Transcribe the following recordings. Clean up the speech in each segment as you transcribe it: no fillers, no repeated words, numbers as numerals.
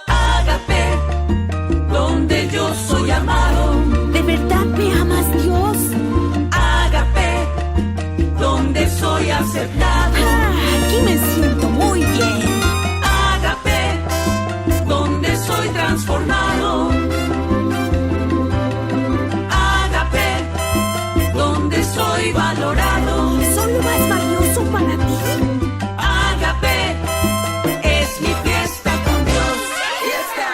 Ágape, donde yo soy amado. ¿De verdad me amas, Dios? Ágape, donde soy aceptado. Aquí me siento muy bien. Ágape, donde soy transformado. Ágape, donde soy valorado. Soy lo más valioso para ti. Ágape, es mi fiesta con Dios. ¡Fiesta!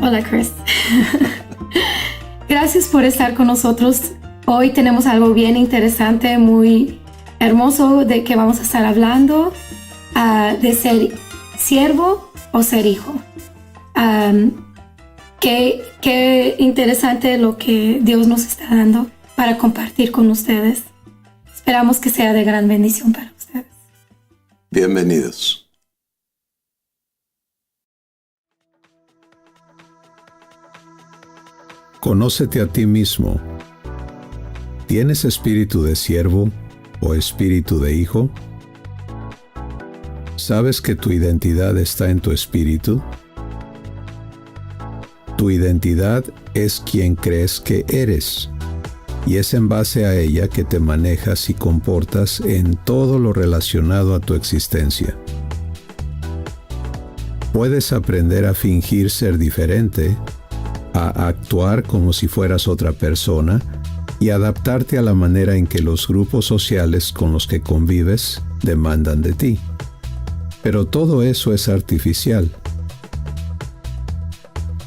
Hola, Chris. Gracias por estar con nosotros. Hoy tenemos algo bien interesante, muy hermoso, de que vamos a estar hablando de ser siervo o ser hijo. Qué interesante lo que Dios nos está dando para compartir con ustedes. Esperamos que sea de gran bendición para ustedes. Bienvenidos. Conócete a ti mismo. ¿Tienes espíritu de siervo o espíritu de hijo? ¿Sabes que tu identidad está en tu espíritu? Tu identidad es quien crees que eres, y es en base a ella que te manejas y comportas en todo lo relacionado a tu existencia. Puedes aprender a fingir ser diferente, a actuar como si fueras otra persona y adaptarte a la manera en que los grupos sociales con los que convives demandan de ti. Pero todo eso es artificial.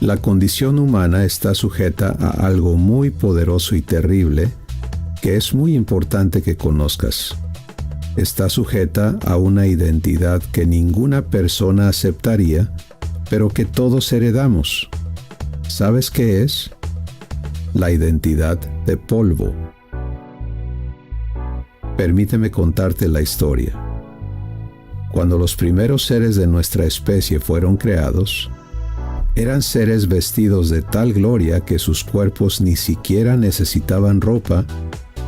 La condición humana está sujeta a algo muy poderoso y terrible que es muy importante que conozcas. Está sujeta a una identidad que ninguna persona aceptaría, pero que todos heredamos. ¿Sabes qué es? La identidad de polvo. Permíteme contarte la historia. Cuando los primeros seres de nuestra especie fueron creados, eran seres vestidos de tal gloria que sus cuerpos ni siquiera necesitaban ropa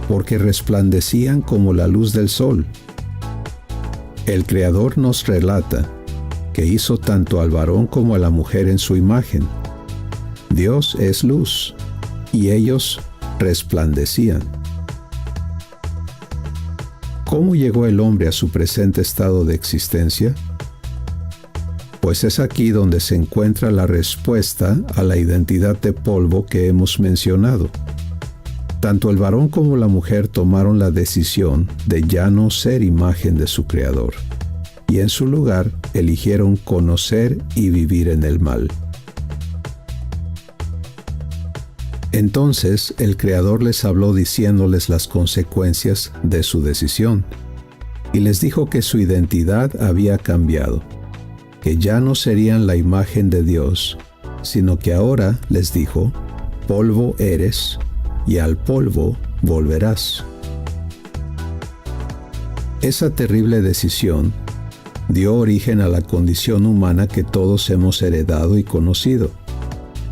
porque resplandecían como la luz del sol. El Creador nos relata que hizo tanto al varón como a la mujer en su imagen. Dios es luz, y ellos resplandecían. ¿Cómo llegó el hombre a su presente estado de existencia? Pues es aquí donde se encuentra la respuesta a la identidad de polvo que hemos mencionado. Tanto el varón como la mujer tomaron la decisión de ya no ser imagen de su Creador, y en su lugar eligieron conocer y vivir en el mal. Entonces el Creador les habló diciéndoles las consecuencias de su decisión, y les dijo que su identidad había cambiado, que ya no serían la imagen de Dios, sino que ahora, les dijo, polvo eres, y al polvo volverás. Esa terrible decisión dio origen a la condición humana que todos hemos heredado y conocido.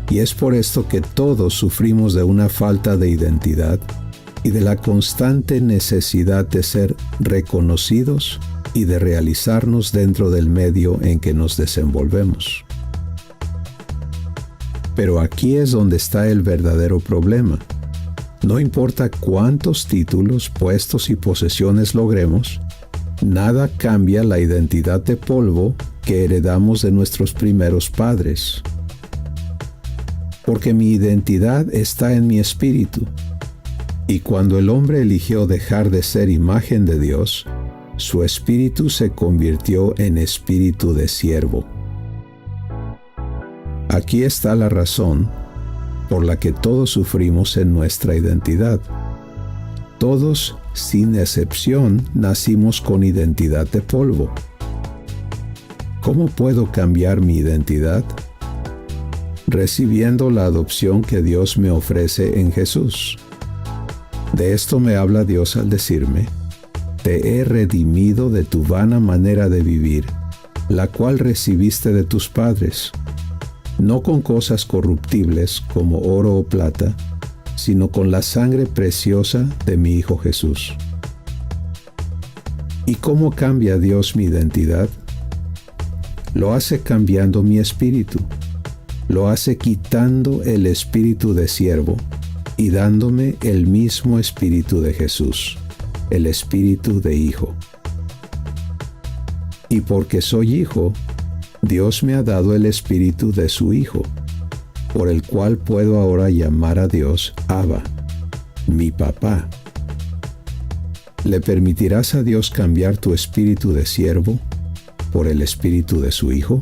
Y es por esto que todos sufrimos de una falta de identidad y de la constante necesidad de ser reconocidos y de realizarnos dentro del medio en que nos desenvolvemos. Pero aquí es donde está el verdadero problema. No importa cuántos títulos, puestos y posesiones logremos, nada cambia la identidad de polvo que heredamos de nuestros primeros padres. Porque mi identidad está en mi espíritu. Y cuando el hombre eligió dejar de ser imagen de Dios, su espíritu se convirtió en espíritu de siervo. Aquí está la razón por la que todos sufrimos en nuestra identidad. Todos, sin excepción, nacimos con identidad de polvo. ¿Cómo puedo cambiar mi identidad? Recibiendo la adopción que Dios me ofrece en Jesús. De esto me habla Dios al decirme: te he redimido de tu vana manera de vivir, la cual recibiste de tus padres, no con cosas corruptibles como oro o plata, sino con la sangre preciosa de mi Hijo Jesús. ¿Y cómo cambia Dios mi identidad? Lo hace cambiando mi espíritu. Lo hace quitando el espíritu de siervo y dándome el mismo espíritu de Jesús, el espíritu de hijo. Y porque soy hijo, Dios me ha dado el espíritu de su Hijo, por el cual puedo ahora llamar a Dios Abba, mi papá. ¿Le permitirás a Dios cambiar tu espíritu de siervo por el espíritu de su Hijo?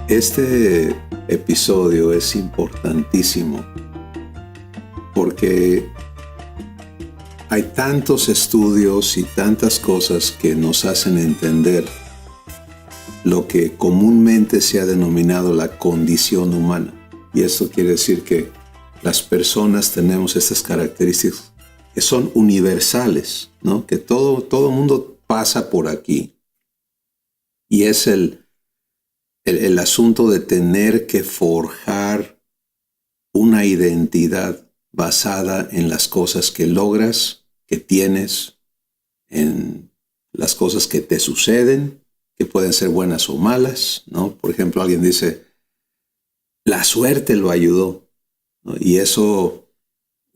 Este episodio es importantísimo porque hay tantos estudios y tantas cosas que nos hacen entender lo que comúnmente se ha denominado la condición humana. Y esto quiere decir que las personas tenemos estas características que son universales, ¿no? Que todo mundo pasa por aquí. Y es el asunto de tener que forjar una identidad basada en las cosas que logras, que tienes, en las cosas que te suceden, que pueden ser buenas o malas, ¿no? Por ejemplo, alguien dice, la suerte lo ayudó, ¿no? Y eso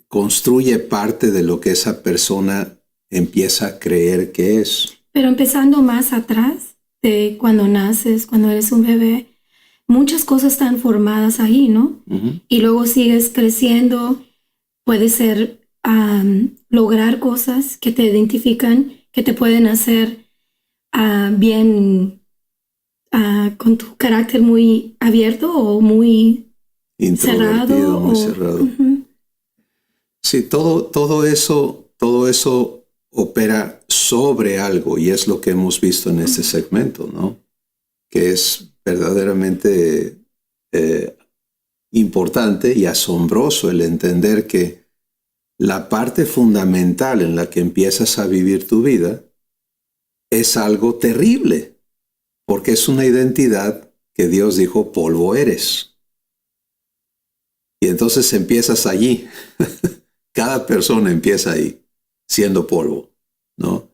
construye parte de lo que esa persona empieza a creer que es. Pero empezando más atrás, de cuando naces, cuando eres un bebé, muchas cosas están formadas ahí, ¿no? Uh-huh. Y luego sigues creciendo, puede ser lograr cosas que te identifican, que te pueden hacer bien con tu carácter muy abierto o muy introvertido, cerrado. muy cerrado. Uh-huh. Sí, todo eso opera sobre algo y es lo que hemos visto en este segmento, ¿no? Que es verdaderamente importante y asombroso el entender que la parte fundamental en la que empiezas a vivir tu vida es algo terrible, porque es una identidad que Dios dijo, polvo eres. Y entonces empiezas allí. Cada persona empieza ahí, siendo polvo, ¿no?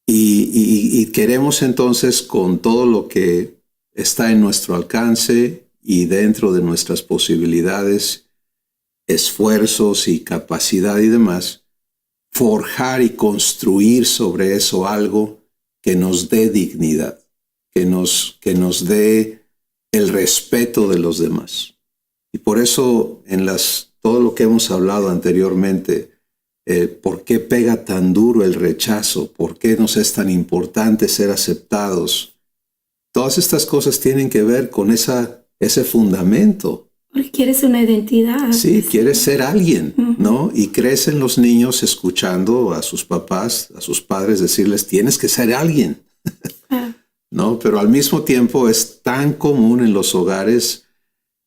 Y queremos entonces, con todo lo que está en nuestro alcance y dentro de nuestras posibilidades, esfuerzos y capacidad y demás, forjar y construir sobre eso algo que nos dé dignidad, que nos dé el respeto de los demás. Y por eso todo lo que hemos hablado anteriormente, ¿por qué pega tan duro el rechazo? ¿Por qué nos es tan importante ser aceptados? Todas estas cosas tienen que ver con ese fundamento. Porque quieres una identidad. Sí, quieres ser alguien, ¿no? Y crecen los niños escuchando a sus papás, a sus padres decirles, tienes que ser alguien, ¿no? Pero al mismo tiempo es tan común en los hogares,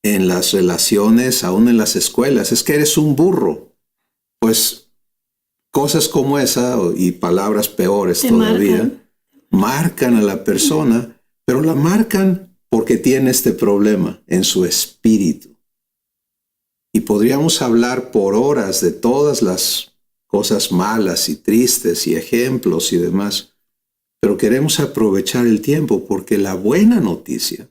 en las relaciones, aún en las escuelas, es que eres un burro. Pues cosas como esa y palabras peores todavía marcan a la persona, pero la marcan porque tiene este problema en su espíritu. Y podríamos hablar por horas de todas las cosas malas y tristes y ejemplos y demás, pero queremos aprovechar el tiempo porque la buena noticia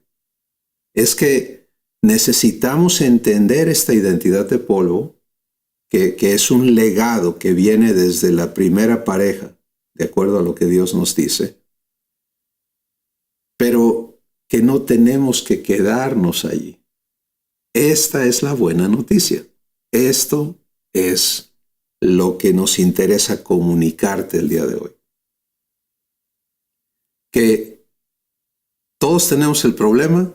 es que necesitamos entender esta identidad de polvo, que es un legado que viene desde la primera pareja, de acuerdo a lo que Dios nos dice, pero que no tenemos que quedarnos allí. Esta es la buena noticia. Esto es lo que nos interesa comunicarte el día de hoy. Que todos tenemos el problema,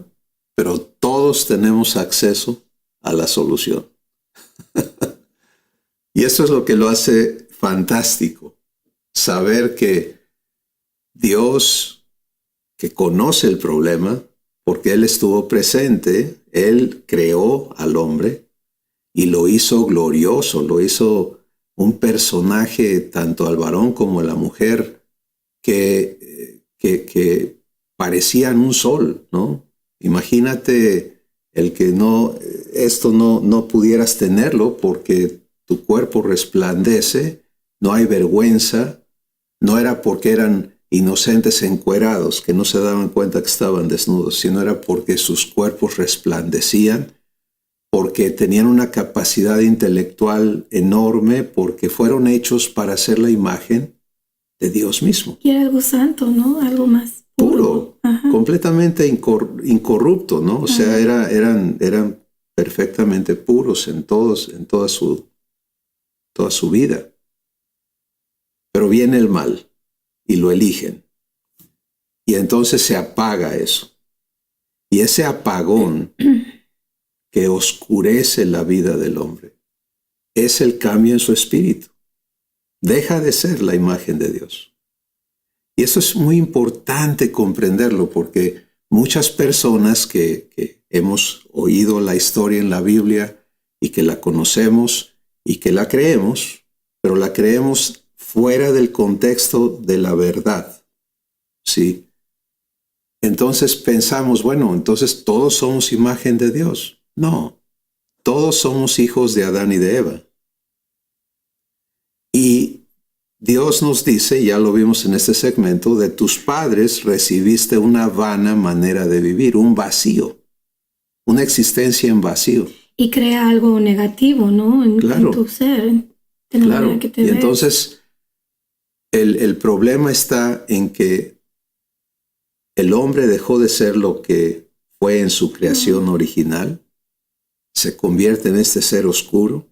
pero todos tenemos acceso a la solución. Y eso es lo que lo hace fantástico. Saber que Dios, que conoce el problema, porque Él estuvo presente, Él creó al hombre y lo hizo glorioso, lo hizo un personaje tanto al varón como a la mujer que parecían un sol, ¿no? Imagínate el que no esto no pudieras tenerlo porque tu cuerpo resplandece, no hay vergüenza, no era porque eran inocentes encuerados que no se daban cuenta que estaban desnudos, sino era porque sus cuerpos resplandecían, porque tenían una capacidad intelectual enorme, porque fueron hechos para ser la imagen de Dios mismo. Y era algo santo, ¿no? Algo más Puro, Ajá. completamente incorrupto, ¿no? O sea, eran perfectamente puros en toda su vida. Pero viene el mal y lo eligen. Y entonces se apaga eso. Y ese apagón que oscurece la vida del hombre es el cambio en su espíritu. Deja de ser la imagen de Dios. Y eso es muy importante comprenderlo porque muchas personas que hemos oído la historia en la Biblia y que la conocemos y que la creemos, pero la creemos fuera del contexto de la verdad. ¿Sí? Entonces pensamos, bueno, entonces todos somos imagen de Dios. No, todos somos hijos de Adán y de Eva. Y Dios nos dice, ya lo vimos en este segmento, de tus padres recibiste una vana manera de vivir, un vacío, una existencia en vacío. Y crea algo negativo, ¿no? En tu ser, de la manera que te y ves. entonces el problema está en que el hombre dejó de ser lo que fue en su creación original, se convierte en este ser oscuro,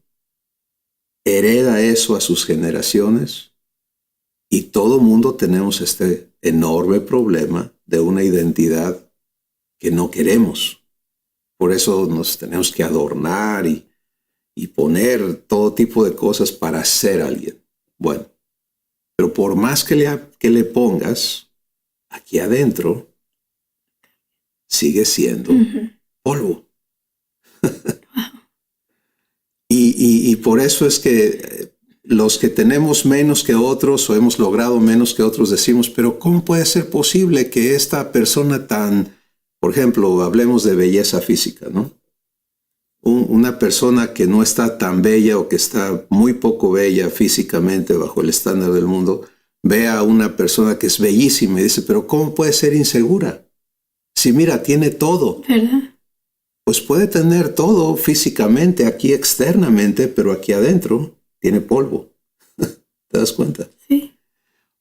hereda eso a sus generaciones, y todo mundo tenemos este enorme problema de una identidad que no queremos. Por eso nos tenemos que adornar y poner todo tipo de cosas para ser alguien. Bueno, pero por más que le pongas, aquí adentro sigue siendo polvo. y por eso es que los que tenemos menos que otros o hemos logrado menos que otros decimos, pero ¿cómo puede ser posible que esta persona tan, por ejemplo, hablemos de belleza física, ¿no? Una persona que no está tan bella o que está muy poco bella físicamente bajo el estándar del mundo, ve a una persona que es bellísima y dice, pero ¿cómo puede ser insegura? Si mira, tiene todo. ¿Verdad? Pues puede tener todo físicamente, aquí externamente, pero aquí adentro tiene polvo. ¿Te das cuenta? Sí.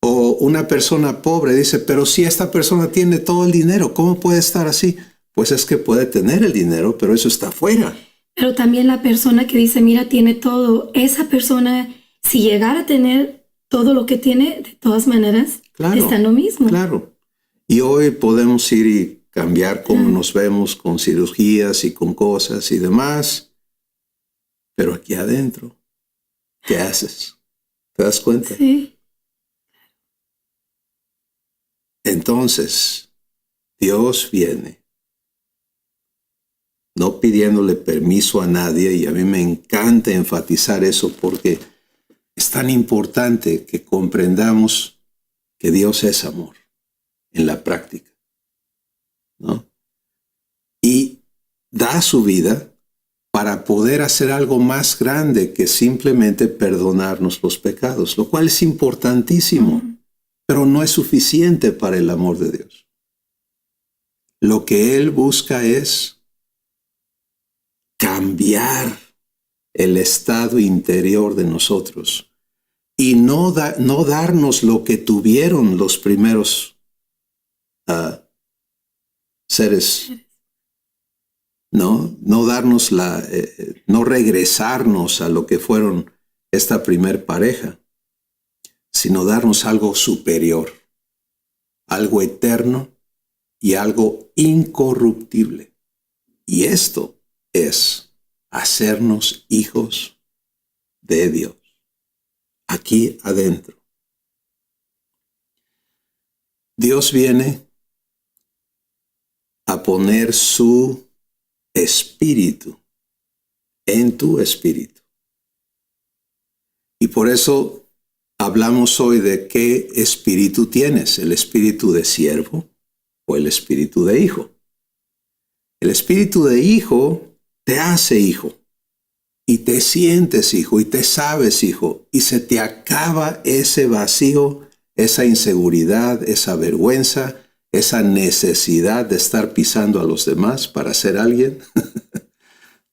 O una persona pobre dice, pero si esta persona tiene todo el dinero, ¿cómo puede estar así? Pues es que puede tener el dinero, pero eso está afuera. Pero también la persona que dice, mira, tiene todo, esa persona, si llegara a tener todo lo que tiene, de todas maneras, está en lo mismo. Claro. Y hoy podemos ir y cambiar cómo nos vemos con cirugías y con cosas y demás. Pero aquí adentro, ¿qué haces? ¿Te das cuenta? Sí. Entonces, Dios viene, no pidiéndole permiso a nadie, y a mí me encanta enfatizar eso porque es tan importante que comprendamos que Dios es amor en la práctica, ¿no? Y da su vida para poder hacer algo más grande que simplemente perdonarnos los pecados, lo cual es importantísimo, pero no es suficiente para el amor de Dios. Lo que Él busca es cambiar el estado interior de nosotros y no darnos lo que tuvieron los primeros seres. No darnos no regresarnos a lo que fueron esta primer pareja, sino darnos algo superior, algo eterno y algo incorruptible. Y esto es hacernos hijos de Dios, aquí adentro. Dios viene a poner su espíritu en tu espíritu. Y por eso hablamos hoy de qué espíritu tienes, el espíritu de siervo o el espíritu de hijo. El espíritu de hijo te hace hijo. Y te sientes hijo y te sabes hijo. Y se te acaba ese vacío, esa inseguridad, esa vergüenza, esa necesidad de estar pisando a los demás para ser alguien.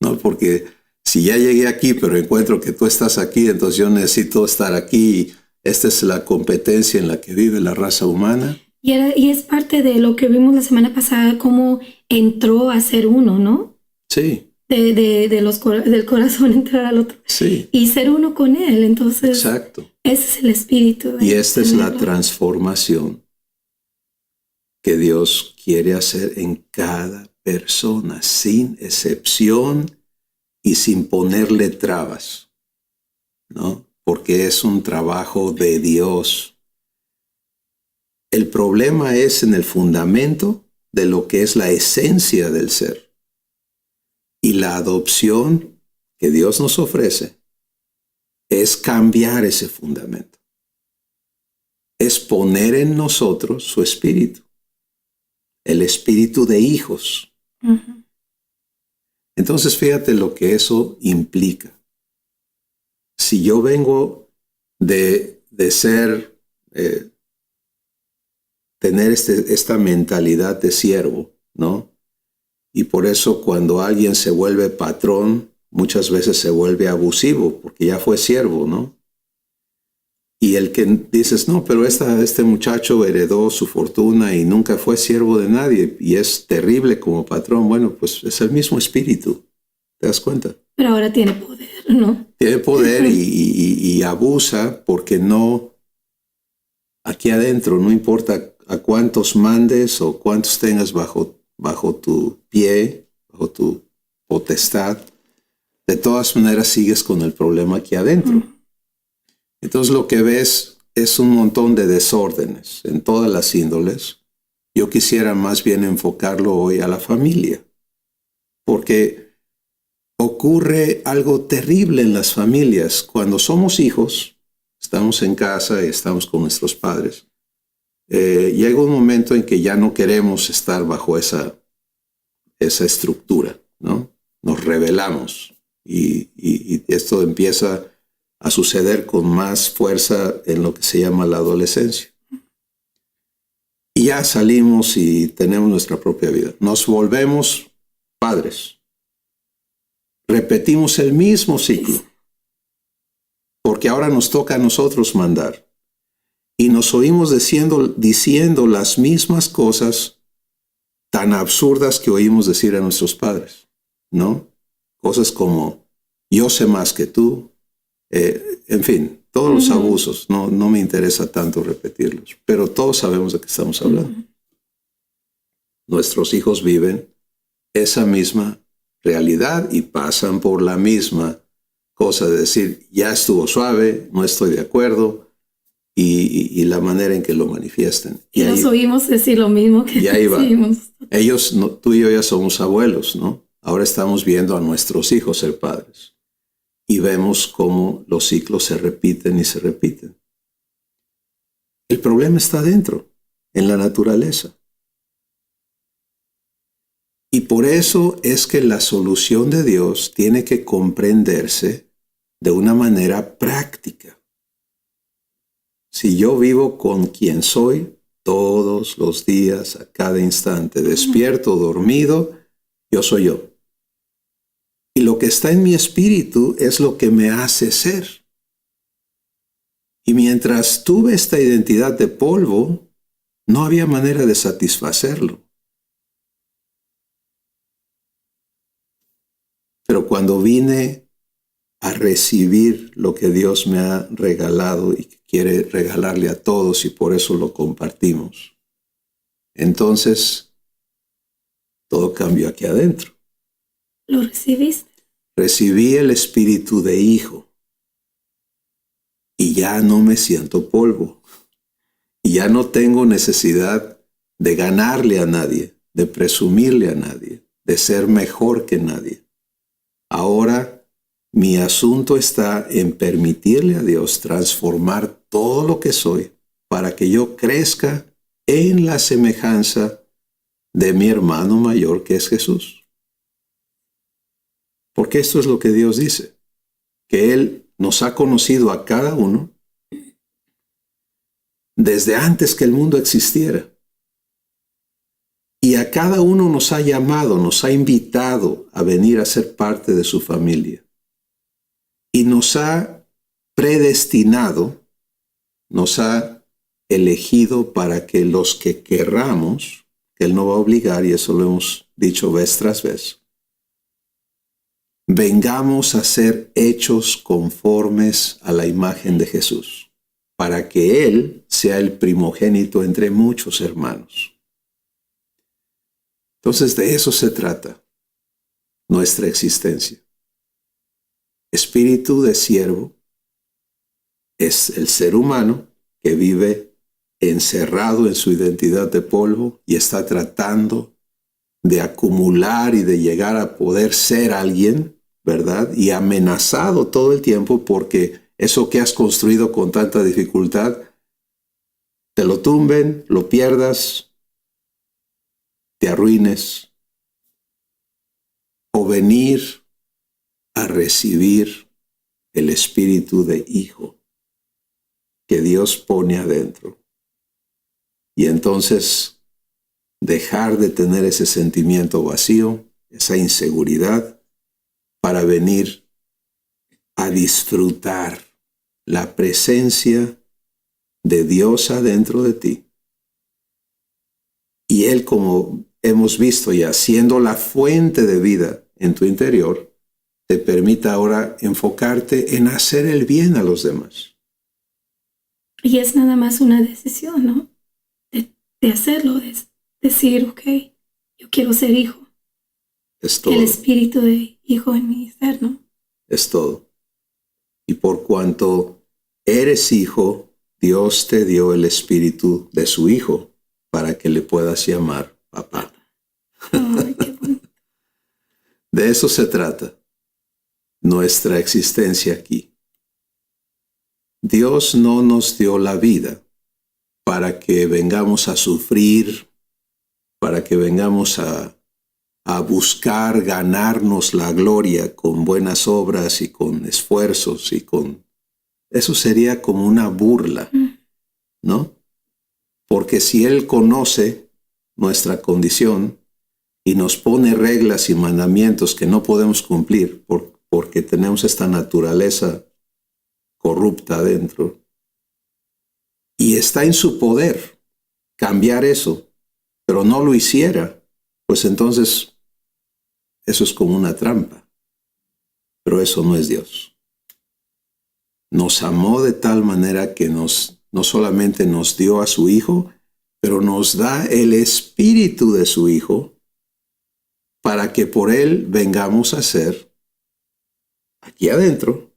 No, porque si ya llegué aquí, pero encuentro que tú estás aquí, entonces yo necesito estar aquí. Esta es la competencia en la que vive la raza humana. Y es parte de lo que vimos la semana pasada, cómo entró a ser uno, ¿no? Sí. Del corazón entrar al otro. Sí. Y ser uno con él. Entonces, Exacto. ese es el espíritu. Y esta es la transformación que Dios quiere hacer en cada persona, sin excepción y sin ponerle trabas, ¿no? Porque es un trabajo de Dios. El problema es en el fundamento de lo que es la esencia del ser. Y la adopción que Dios nos ofrece es cambiar ese fundamento. Es poner en nosotros su espíritu. El espíritu de hijos. Uh-huh. Entonces fíjate lo que eso implica. Si yo vengo de ser, tener esta mentalidad de siervo, ¿no? Y por eso cuando alguien se vuelve patrón, muchas veces se vuelve abusivo, porque ya fue siervo, ¿no? Y el que dices, no, pero este muchacho heredó su fortuna y nunca fue siervo de nadie y es terrible como patrón. Bueno, pues es el mismo espíritu. ¿Te das cuenta? Pero ahora tiene poder, ¿no? Tiene poder y abusa porque no, aquí adentro, no importa a cuántos mandes o cuántos tengas bajo tu pie, bajo tu potestad, de todas maneras sigues con el problema aquí adentro. Entonces lo que ves es un montón de desórdenes en todas las índoles. Yo quisiera más bien enfocarlo hoy a la familia, porque ocurre algo terrible en las familias. Cuando somos hijos, estamos en casa y estamos con nuestros padres. Llega un momento en que ya no queremos estar bajo esa estructura, ¿no? Nos rebelamos y esto empieza a suceder con más fuerza en lo que se llama la adolescencia. Y ya salimos y tenemos nuestra propia vida. Nos volvemos padres. Repetimos el mismo ciclo. Porque ahora nos toca a nosotros mandar. Y nos oímos diciendo las mismas cosas tan absurdas que oímos decir a nuestros padres, ¿no? Cosas como, yo sé más que tú. En fin, todos los abusos, no me interesa tanto repetirlos, pero todos sabemos de qué estamos hablando. Nuestros hijos viven esa misma realidad y pasan por la misma cosa de decir, ya estuvo suave, no estoy de acuerdo, y la manera en que lo manifiesten. Y nos oímos decir lo mismo que decimos. Ellos, tú y yo ya somos abuelos, ¿no? Ahora estamos viendo a nuestros hijos ser padres. Y vemos cómo los ciclos se repiten y se repiten. El problema está dentro, en la naturaleza. Y por eso es que la solución de Dios tiene que comprenderse de una manera práctica. Si yo vivo con quien soy todos los días, a cada instante, despierto o dormido, yo soy yo. Y lo que está en mi espíritu es lo que me hace ser. Y mientras tuve esta identidad de polvo, no había manera de satisfacerlo. Pero cuando vine a recibir lo que Dios me ha regalado y que quiere regalarle a todos y por eso lo compartimos, entonces todo cambió aquí adentro. ¿Lo recibiste? Recibí el espíritu de hijo y ya no me siento polvo. Y ya no tengo necesidad de ganarle a nadie, de presumirle a nadie, de ser mejor que nadie. Ahora mi asunto está en permitirle a Dios transformar todo lo que soy para que yo crezca en la semejanza de mi hermano mayor que es Jesús. Porque esto es lo que Dios dice, que Él nos ha conocido a cada uno desde antes que el mundo existiera. Y a cada uno nos ha llamado, nos ha invitado a venir a ser parte de su familia. Y nos ha predestinado, nos ha elegido para que los que querramos, que Él no va a obligar, y eso lo hemos dicho vez tras vez, vengamos a ser hechos conformes a la imagen de Jesús, para que Él sea el primogénito entre muchos hermanos. Entonces de eso se trata nuestra existencia. Espíritu de siervo es el ser humano que vive encerrado en su identidad de polvo y está tratando de acumular y de llegar a poder ser alguien, ¿verdad? Y amenazado todo el tiempo porque eso que has construido con tanta dificultad, te lo tumben, lo pierdas, te arruines, o venir a recibir el espíritu de hijo que Dios pone adentro. Y entonces dejar de tener ese sentimiento vacío, esa inseguridad, para venir a disfrutar la presencia de Dios adentro de ti. Y Él, como hemos visto ya, siendo la fuente de vida en tu interior, te permita ahora enfocarte en hacer el bien a los demás. Y es nada más una decisión, ¿no? De hacerlo, de decir, ok, yo quiero ser hijo. Es todo. El espíritu de hijo en mi ser, ¿no? Es todo. Y por cuanto eres hijo, Dios te dio el espíritu de su hijo para que le puedas llamar papá. Ay, qué bonito. De eso se trata nuestra existencia aquí. Dios no nos dio la vida para que vengamos a sufrir, para que vengamos a buscar ganarnos la gloria con buenas obras y con esfuerzos y con... Eso sería como una burla, ¿no? Porque si Él conoce nuestra condición y nos pone reglas y mandamientos que no podemos cumplir porque tenemos esta naturaleza corrupta adentro, y está en su poder cambiar eso, pero no lo hiciera, pues entonces eso es como una trampa. Pero eso no es Dios. Nos amó de tal manera que no solamente nos dio a su Hijo, pero nos da el espíritu de su Hijo para que por Él vengamos a ser, aquí adentro,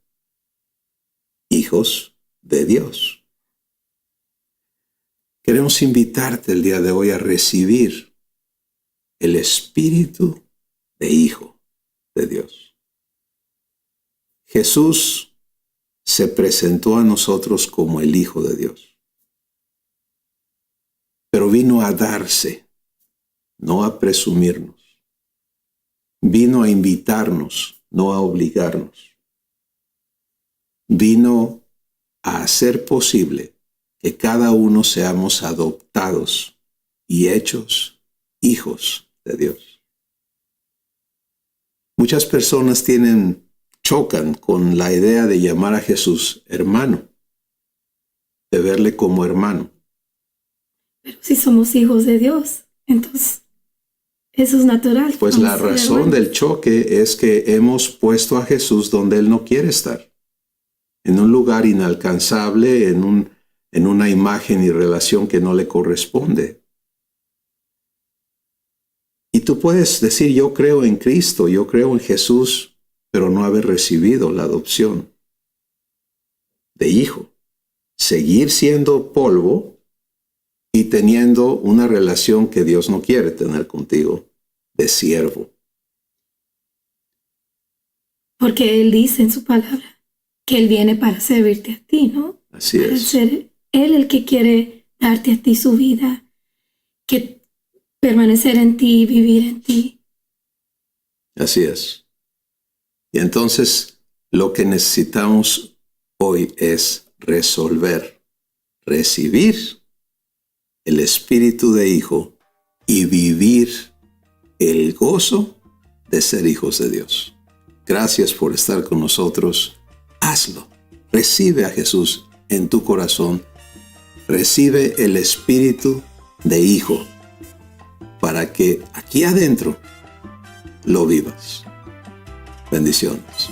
hijos de Dios. Queremos invitarte el día de hoy a recibir el espíritu de Hijo de Dios. Jesús se presentó a nosotros como el Hijo de Dios. Pero vino a darse, no a presumirnos. Vino a invitarnos, no a obligarnos. Vino a hacer posible que cada uno seamos adoptados y hechos hijos de Dios. Muchas personas chocan con la idea de llamar a Jesús hermano, de verle como hermano. Pero si somos hijos de Dios, entonces eso es natural. Pues la razón del choque es que hemos puesto a Jesús donde Él no quiere estar, en un lugar inalcanzable, en una imagen y relación que no le corresponde. Y tú puedes decir, yo creo en Cristo, yo creo en Jesús, pero no haber recibido la adopción de hijo. Seguir siendo polvo y teniendo una relación que Dios no quiere tener contigo, de siervo. Porque Él dice en su palabra que Él viene para servirte a ti, ¿no? Así para es. ser Él el que quiere darte a ti su vida, que permanecer en ti, vivir en ti. Así es. Y entonces lo que necesitamos hoy es resolver, recibir el espíritu de hijo y vivir el gozo de ser hijos de Dios. Gracias por estar con nosotros. Hazlo. Recibe a Jesús en tu corazón. Recibe el espíritu de hijo para que aquí adentro lo vivas. Bendiciones.